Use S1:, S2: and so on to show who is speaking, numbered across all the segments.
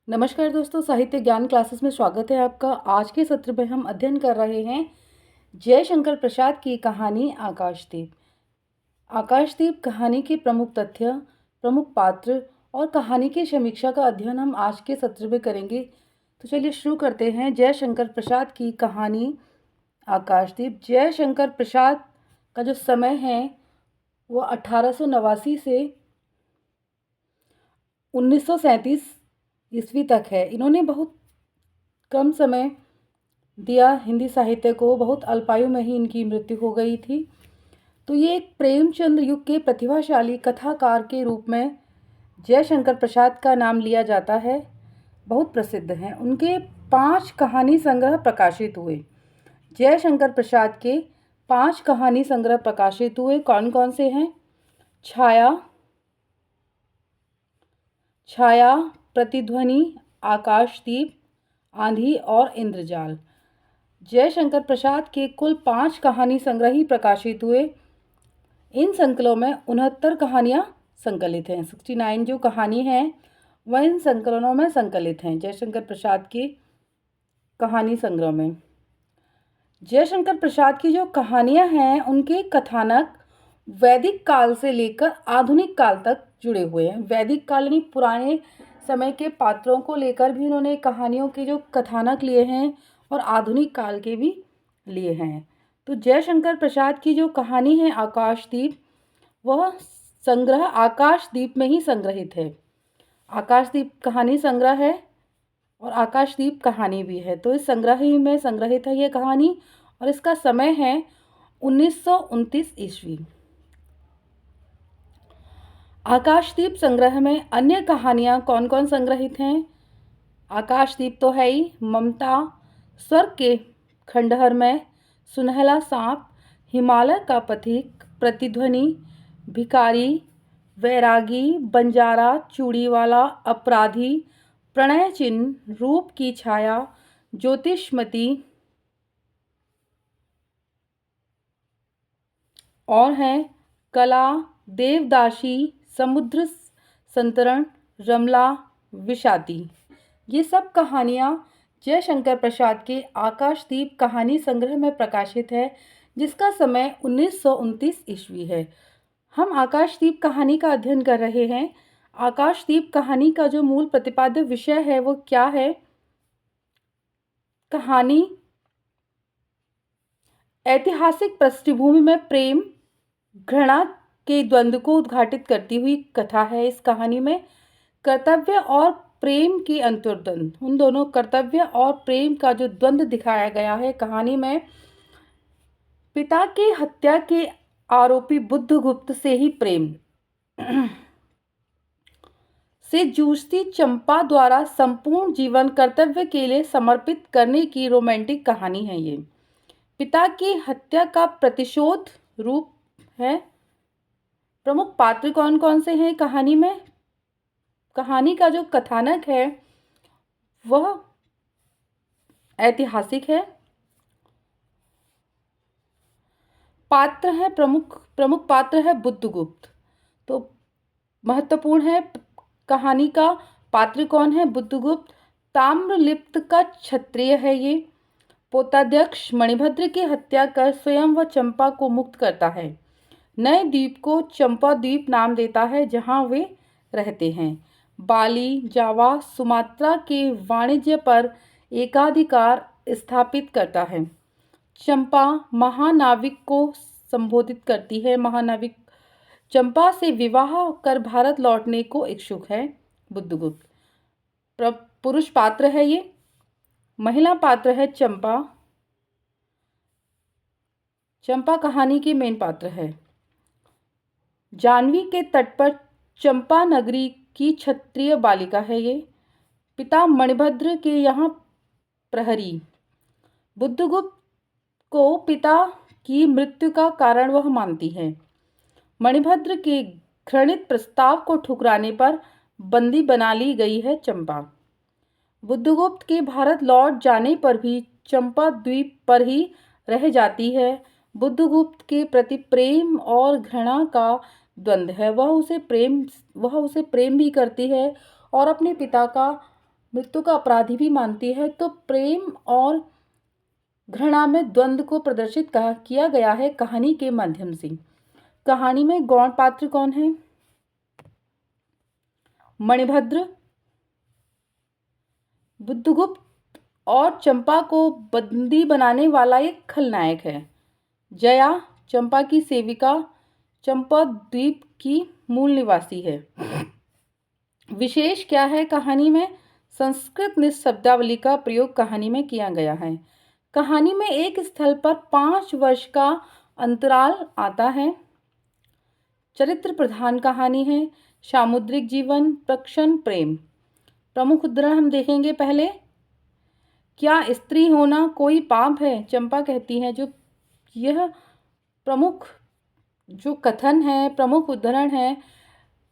S1: नमस्कार दोस्तों, साहित्य ज्ञान क्लासेस में स्वागत है आपका। आज के सत्र में हम अध्ययन कर रहे हैं जयशंकर प्रसाद की कहानी आकाशदीप। आकाशदीप कहानी के प्रमुख तथ्य, प्रमुख पात्र और कहानी की समीक्षा का अध्ययन हम आज के सत्र में करेंगे। तो चलिए शुरू करते हैं। जयशंकर प्रसाद की कहानी आकाशदीप। जयशंकर प्रसाद का जो समय है वो 1889 से 1937 ईस्वी तक है। इन्होंने बहुत कम समय दिया हिंदी साहित्य को, बहुत अल्पायु में ही इनकी मृत्यु हो गई थी। तो ये एक प्रेमचंद्र युग के प्रतिभाशाली कथाकार के रूप में जयशंकर प्रसाद का नाम लिया जाता है, बहुत प्रसिद्ध हैं। उनके 5 कहानी संग्रह प्रकाशित हुए। जयशंकर प्रसाद के 5 कहानी संग्रह प्रकाशित हुए। कौन कौन से हैं? छाया, प्रतिध्वनि, आकाशदीप, आंधी और इंद्रजाल। जयशंकर प्रसाद के कुल 5 कहानी संग्रह ही प्रकाशित हुए। इन संकलों में 69 कहानियाँ संकलित हैं। 69 जो कहानी हैं वह इन संकलनों में संकलित हैं, जयशंकर प्रसाद की कहानी संग्रह में। जयशंकर प्रसाद की जो कहानियाँ हैं उनके कथानक वैदिक काल से लेकर आधुनिक काल तक जुड़े हुए हैं। वैदिक काल यानी पुराने समय के पात्रों को लेकर भी उन्होंने कहानियों के जो कथानक लिए हैं और आधुनिक काल के भी लिए हैं। तो जयशंकर प्रसाद की जो कहानी है आकाशदीप, वह संग्रह आकाशदीप में ही संग्रहित है। आकाशदीप कहानी संग्रह है और आकाशदीप कहानी भी है। तो इस संग्रह ही में संग्रहित है ये कहानी और इसका समय है 1929 ईस्वी। आकाशदीप संग्रह में अन्य कहानियाँ कौन कौन संग्रहित हैं? आकाशदीप तो है ही, ममता, स्वर्ग के खंडहर में, सुनहला सांप, हिमालय का पथिक, प्रतिध्वनि, भिखारी, वैरागी, बंजारा, चूड़ीवाला, अपराधी, प्रणय चिन्ह, रूप की छाया, ज्योतिषमती और हैं कला, देवदासी, समुद्र संतरण, रमला, विषाती। ये सब कहानियाँ जयशंकर प्रसाद के आकाशदीप कहानी संग्रह में प्रकाशित है, जिसका समय 1929 ईस्वी है। हम आकाशदीप कहानी का अध्ययन कर रहे हैं। आकाशदीप कहानी का जो मूल प्रतिपाद्य विषय है वो क्या है? कहानी ऐतिहासिक पृष्ठभूमि में प्रेम घृणा के द्वंद्व को उद्घाटित करती हुई कथा है। इस कहानी में कर्तव्य और प्रेम की अंतर्द्वंद, उन दोनों कर्तव्य और प्रेम का जो द्वंद्व दिखाया गया है कहानी में। पिता के हत्या के आरोपी बुद्धगुप्त से ही प्रेम से जूझती चंपा द्वारा संपूर्ण जीवन कर्तव्य के लिए समर्पित करने की रोमांटिक कहानी है ये। पिता की हत्या का प्रतिशोध रूप है। प्रमुख पात्र कौन कौन से हैं कहानी में? कहानी का जो कथानक है वह ऐतिहासिक है। पात्र है, प्रमुख पात्र है बुद्धगुप्त। तो महत्वपूर्ण है कहानी का पात्र कौन है? बुद्धगुप्त। ताम्रलिप्त का क्षत्रिय है ये। पोताध्यक्ष मणिभद्र की हत्या कर स्वयं व चंपा को मुक्त करता है। नए द्वीप को चंपा द्वीप नाम देता है जहां वे रहते हैं। बाली, जावा, सुमात्रा के वाणिज्य पर एकाधिकार स्थापित करता है। चंपा महानाविक को संबोधित करती है। महानाविक चंपा से विवाह कर भारत लौटने को इच्छुक है बुद्धगुप्त। पुरुष पात्र है ये। महिला पात्र है चंपा। चंपा कहानी की मेन पात्र है। जाह्नवी के तट पर चंपा नगरी की क्षत्रिय बालिका है ये। पिता मणिभद्र के यहाँ प्रहरी। बुद्धगुप्त को पिता की मृत्यु का कारण वह मानती है। मणिभद्र के घृणित प्रस्ताव को ठुकराने पर बंदी बना ली गई है चंपा। बुद्धगुप्त के भारत लौट जाने पर भी चंपा द्वीप पर ही रह जाती है। बुद्धगुप्त के प्रति प्रेम और घृणा का द्वंद्व है। वह उसे प्रेम भी करती है और अपने पिता का मृत्यु का अपराधी भी मानती है, तो प्रेम और घृणा में द्वंद्व को प्रदर्शित किया गया है कहानी के माध्यम से। कहानी में गौण पात्र कौन है? मणिभद्र, बुद्धगुप्त और चंपा को बंदी बनाने वाला एक खलनायक है। जया चंपा की सेविका, चंपा द्वीप की मूल निवासी है। विशेष क्या है कहानी में? संस्कृत शब्दावली का प्रयोग कहानी में किया गया है। कहानी में एक स्थल पर 5 वर्ष का अंतराल आता है। चरित्र प्रधान कहानी है। सामुद्रिक जीवन, प्रक्षण, प्रेम। प्रमुख उदाहरण हम देखेंगे पहले। क्या स्त्री होना कोई पाप है? चंपा कहती है। जो यह प्रमुख जो कथन है, प्रमुख उदाहरण है,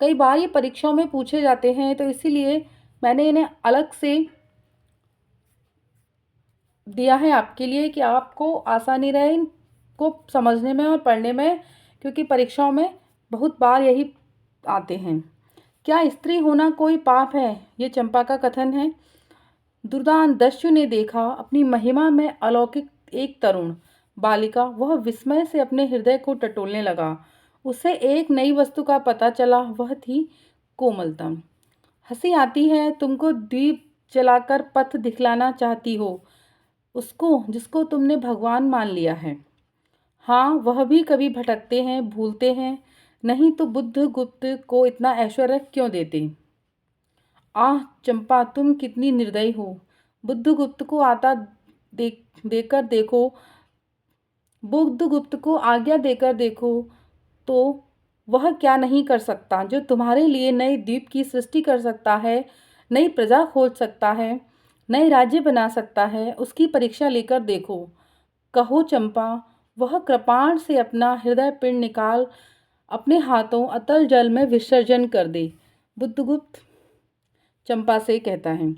S1: कई बार ये परीक्षाओं में पूछे जाते हैं, तो इसीलिए मैंने इन्हें अलग से दिया है आपके लिए कि आपको आसानी रहे इनको समझने में और पढ़ने में, क्योंकि परीक्षाओं में बहुत बार यही आते हैं। क्या स्त्री होना कोई पाप है? ये चंपा का कथन है। दुर्दांतदस्यु ने देखा अपनी महिमा में अलौकिक एक तरुण बालिका। वह विस्मय से अपने हृदय को टटोलने लगा। उसे एक नई वस्तु का पता चला, वह थी कोमलता। हंसी आती है। तुमको दीप जलाकर पथ दिखलाना चाहती हो उसको जिसको तुमने भगवान मान लिया है। हाँ, वह भी कभी भटकते हैं, भूलते हैं, नहीं तो बुद्धगुप्त को इतना ऐश्वर्य क्यों देते। आह चंपा, तुम कितनी निर्दयी हो। बुद्धगुप्त को देकर देखो बुद्धगुप्त को आज्ञा देकर देखो तो वह क्या नहीं कर सकता, जो तुम्हारे लिए नए द्वीप की सृष्टि कर सकता है, नई प्रजा खोज सकता है, नए राज्य बना सकता है। उसकी परीक्षा लेकर देखो। कहो चंपा, वह कृपाण से अपना हृदय पिंड निकाल अपने हाथों अतल जल में विसर्जन कर दे। बुद्धगुप्त चंपा से कहता है,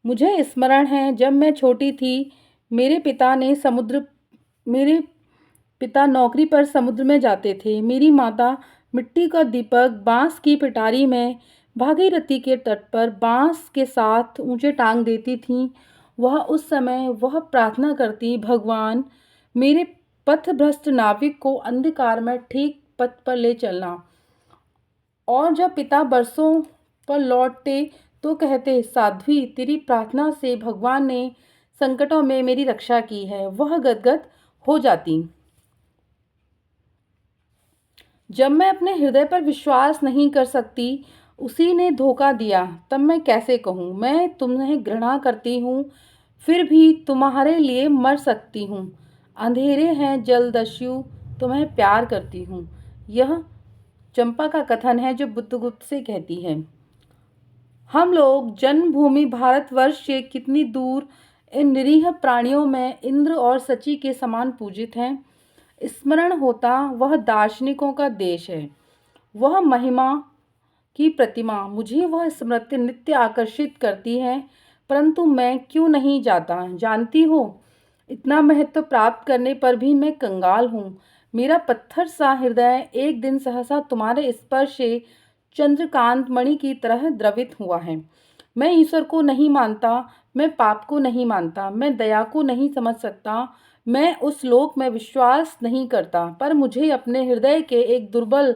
S1: मुझे स्मरण है जब मैं छोटी थी, मेरे पिता नौकरी पर समुद्र में जाते थे। मेरी माता मिट्टी का दीपक बांस की पिटारी में भागीरथी के तट पर बांस के साथ ऊंचे टांग देती थीं। उस समय वह प्रार्थना करती, भगवान, मेरे पथभ्रष्ट नाविक को अंधकार में ठीक पथ पर ले चलना। और जब पिता बरसों पर लौटते तो कहते, साध्वी, तेरी प्रार्थना से भगवान ने संकटों में मेरी रक्षा की है। वह गदगद हो जाती। जब मैं अपने हृदय पर विश्वास नहीं कर सकती, उसी ने धोखा दिया, तब मैं कैसे कहूँ मैं तुम्हें घृणा करती हूँ, फिर भी तुम्हारे लिए मर सकती हूँ। अंधेरे हैं जलदस्यु, तुम्हें प्यार करती हूँ। यह चंपा का कथन है जो बुद्धगुप्त से कहती है। हम लोग जन्मभूमि भारतवर्ष से कितनी दूर इन निरीह प्राणियों में इंद्र और सची के समान पूजित हैं। स्मरण होता वह दार्शनिकों का देश है, वह महिमा की प्रतिमा। मुझे वह स्मृति नित्य आकर्षित करती है, परंतु मैं क्यों नहीं जाता। जानती हो, इतना महत्व प्राप्त करने पर भी मैं कंगाल हूँ। मेरा पत्थर सा हृदय एक दिन सहसा तुम्हारे स्पर्श से चंद्रकांत मणि की तरह द्रवित हुआ है। मैं ईश्वर को नहीं मानता, मैं पाप को नहीं मानता, मैं दया को नहीं समझ सकता, मैं उस लोक में विश्वास नहीं करता, पर मुझे अपने हृदय के एक दुर्बल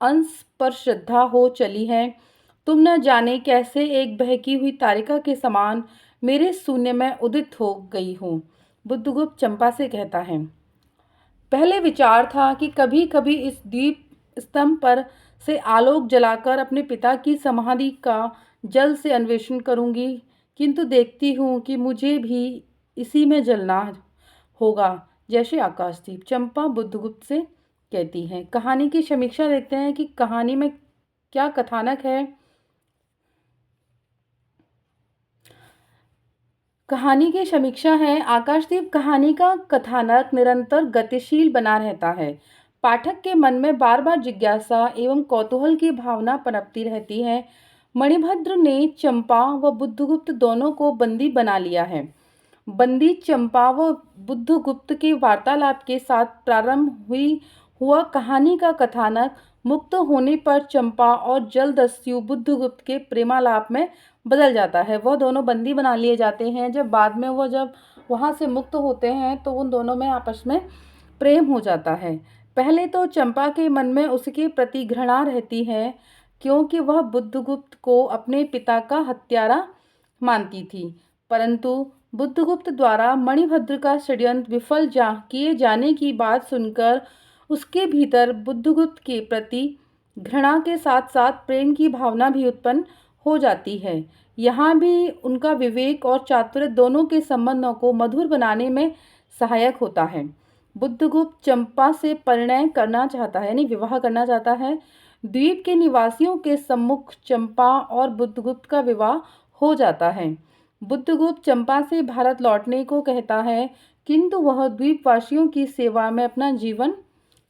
S1: अंश पर श्रद्धा हो चली है। तुम न जाने कैसे एक बहकी हुई तारिका के समान मेरे शून्य में उदित हो गई हो। बुद्धगुप्त चंपा से कहता है, पहले विचार था कि कभी कभी इस दीप स्तंभ पर से आलोक जलाकर अपने पिता की समाधि का जल से अन्वेषण करूंगी, किंतु देखती हूँ कि मुझे भी इसी में जलना होगा जैसे आकाशदीप। चंपा बुद्धगुप्त से कहती है। कहानी की समीक्षा देखते हैं कि कहानी में क्या कथानक है। कहानी की समीक्षा है। आकाशदीप कहानी का कथानक निरंतर गतिशील बना रहता है। पाठक के मन में बार बार जिज्ञासा एवं कौतूहल की भावना पनपती रहती है। मणिभद्र ने चंपा व बुद्धगुप्त दोनों को बंदी बना लिया है। बंदी चंपा व बुद्धगुप्त के वार्तालाप के साथ प्रारंभ हुआ कहानी का कथानक मुक्त होने पर चंपा और जलदस्यु बुद्धगुप्त के प्रेमालाप में बदल जाता है। वह दोनों बंदी बना लिए जाते हैं। जब बाद में वो जब वहाँ से मुक्त होते हैं तो उन दोनों में आपस में प्रेम हो जाता है। पहले तो चंपा के मन में उसके प्रति घृणा रहती है, क्योंकि वह बुद्धगुप्त को अपने पिता का हत्यारा मानती थी। परंतु बुद्धगुप्त द्वारा मणिभद्र का षड्यंत्र विफल किए जाने की बात सुनकर उसके भीतर बुद्धगुप्त के प्रति घृणा के साथ साथ प्रेम की भावना भी उत्पन्न हो जाती है। यहाँ भी उनका विवेक और चातुर्य दोनों के संबंधों को मधुर बनाने में सहायक होता है। बुद्धगुप्त चंपा से परिणय करना चाहता है, यानी विवाह करना चाहता है। द्वीप के निवासियों के सम्मुख चंपा और बुद्धगुप्त का विवाह हो जाता है। बुद्धगुप्त चंपा से भारत लौटने को कहता है, किंतु वह द्वीपवासियों की सेवा में अपना जीवन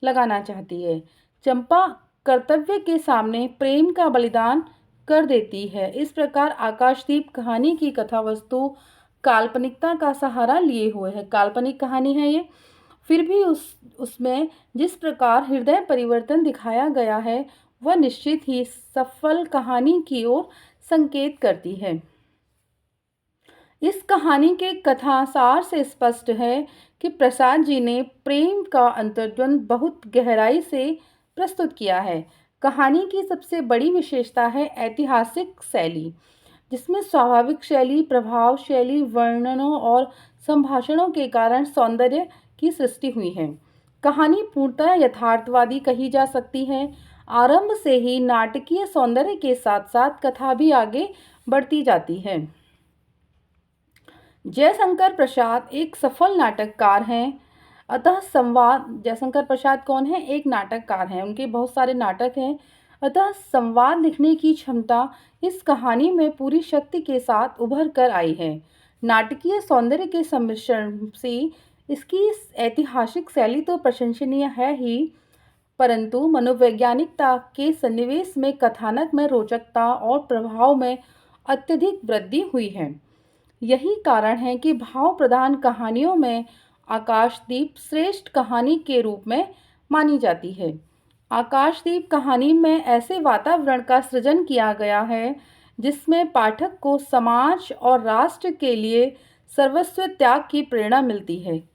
S1: लगाना चाहती है। चंपा कर्तव्य के सामने प्रेम का बलिदान कर देती है। इस प्रकार आकाशदीप कहानी की कथा वस्तु काल्पनिकता का सहारा लिए हुए है। काल्पनिक कहानी है ये, फिर भी उसमें जिस प्रकार हृदय परिवर्तन दिखाया गया है वह निश्चित ही सफल कहानी की ओर संकेत करती है। इस कहानी के कथा सार से स्पष्ट है कि प्रसाद जी ने प्रेम का अंतर्द्वंद बहुत गहराई से प्रस्तुत किया है। कहानी की सबसे बड़ी विशेषता है ऐतिहासिक शैली, जिसमें स्वाभाविक शैली, प्रभाव शैली, वर्णनों और संभाषणों के कारण सौंदर्य की सृष्टि हुई है। कहानी पूर्णतः यथार्थवादी कही जा सकती है। आरंभ से ही नाटकीय सौंदर्य के साथ साथ कथा भी आगे बढ़ती जाती है। जयशंकर प्रसाद एक सफल नाटककार हैं। अतः संवाद, जयशंकर प्रसाद कौन है? एक नाटककार हैं। उनके बहुत सारे नाटक हैं। अतः संवाद लिखने की क्षमता इस कहानी में पूरी शक्ति के साथ उभर कर आई है। नाटकीय सौंदर्य के सम्मिश्रण से इसकी ऐतिहासिक शैली तो प्रशंसनीय है ही, परंतु मनोवैज्ञानिकता के सन्निवेश में कथानक में रोचकता और प्रभाव में अत्यधिक वृद्धि हुई है। यही कारण है कि भाव प्रधान कहानियों में आकाशदीप श्रेष्ठ कहानी के रूप में मानी जाती है। आकाशदीप कहानी में ऐसे वातावरण का सृजन किया गया है जिसमें पाठक को समाज और राष्ट्र के लिए सर्वस्व त्याग की प्रेरणा मिलती है।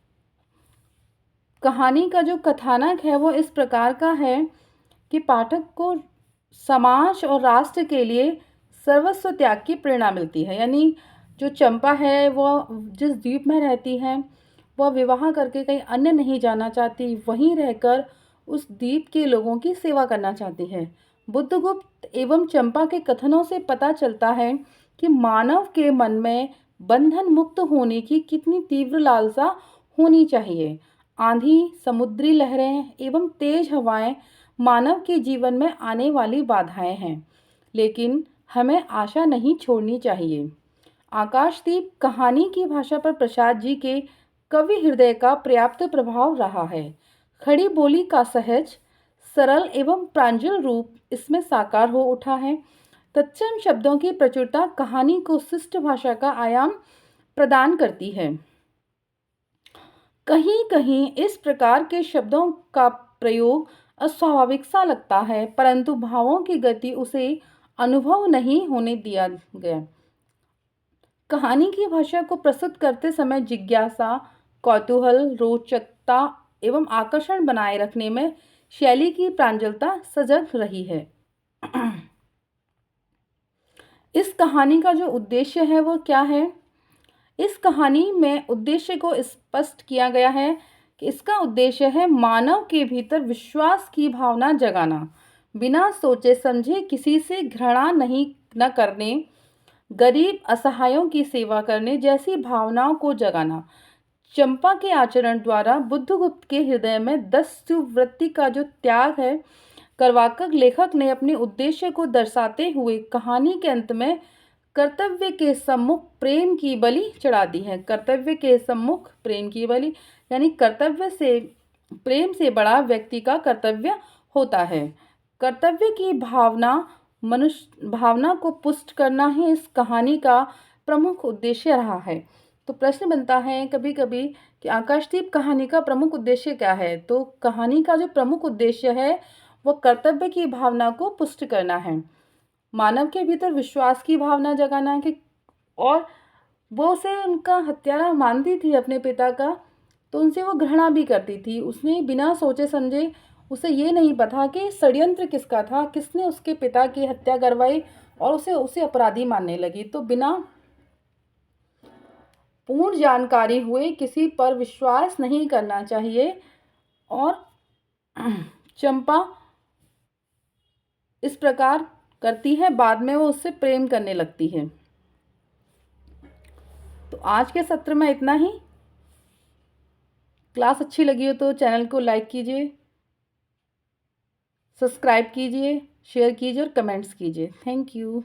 S1: कहानी का जो कथानक है वो इस प्रकार का है कि पाठक को समाज और राष्ट्र के लिए सर्वस्व त्याग की प्रेरणा मिलती है। यानी जो चंपा है वह जिस द्वीप में रहती है वह विवाह करके कहीं अन्य नहीं जाना चाहती, वहीं रहकर उस द्वीप के लोगों की सेवा करना चाहती है। बुद्धगुप्त एवं चंपा के कथनों से पता चलता है कि मानव के मन में बंधन मुक्त होने की कितनी तीव्र लालसा होनी चाहिए। आंधी, समुद्री लहरें एवं तेज हवाएं मानव के जीवन में आने वाली बाधाएं हैं, लेकिन हमें आशा नहीं छोड़नी चाहिए। आकाशदीप कहानी की भाषा पर प्रसाद जी के कवि हृदय का पर्याप्त प्रभाव रहा है। खड़ी बोली का सहज, सरल एवं प्रांजल रूप इसमें साकार हो उठा है। तत्सम शब्दों की प्रचुरता कहानी को शिष्ट भाषा का आयाम प्रदान करती है। कहीं कहीं इस प्रकार के शब्दों का प्रयोग अस्वाभाविक सा लगता है, परंतु भावों की गति उसे अनुभव नहीं होने दिया गया। कहानी की भाषा को प्रस्तुत करते समय जिज्ञासा, कौतूहल, रोचकता एवं आकर्षण बनाए रखने में शैली की प्रांजलता सजग रही है। इस कहानी का जो उद्देश्य है वो क्या है? इस कहानी में उद्देश्य को स्पष्ट किया गया है कि इसका उद्देश्य है मानव के भीतर विश्वास की भावना जगाना, बिना सोचे समझे किसी से घृणा न करने, गरीब असहायों की सेवा करने जैसी भावनाओं को जगाना। चंपा के आचरण द्वारा बुद्धगुप्त के हृदय में दस्यु वृत्ति का जो त्याग है करवाकर लेखक ने अपने उद्देश्य को दर्शाते हुए कहानी के अंत में कर्तव्य के सम्मुख प्रेम की बलि चढ़ा दी है। कर्तव्य के सम्मुख प्रेम की बलि, यानी कर्तव्य से प्रेम से बड़ा व्यक्ति का कर्तव्य होता है। कर्तव्य की भावना को पुष्ट करना ही इस कहानी का प्रमुख उद्देश्य रहा है। तो प्रश्न बनता है कभी कभी कि आकाशदीप कहानी का प्रमुख उद्देश्य क्या है? तो कहानी का जो प्रमुख उद्देश्य है वो कर्तव्य की भावना को पुष्ट करना है। मानव के भीतर विश्वास की भावना जगाना है कि और वो उसे उनका हत्यारा मानती थी अपने पिता का, तो उनसे वो घृणा भी करती थी। उसने बिना सोचे समझे, उसे ये नहीं पता कि षड्यंत्र किसका था, किसने उसके पिता की हत्या करवाई, और उसे उसे अपराधी मानने लगी। तो बिना पूर्ण जानकारी हुए किसी पर विश्वास नहीं करना चाहिए। और चंपा इस प्रकार करती है, बाद में वो उससे प्रेम करने लगती है। तो आज के सत्र में इतना ही। क्लास अच्छी लगी हो तो चैनल को लाइक कीजिए, सब्सक्राइब कीजिए, शेयर कीजिए और कमेंट्स कीजिए। Thank you.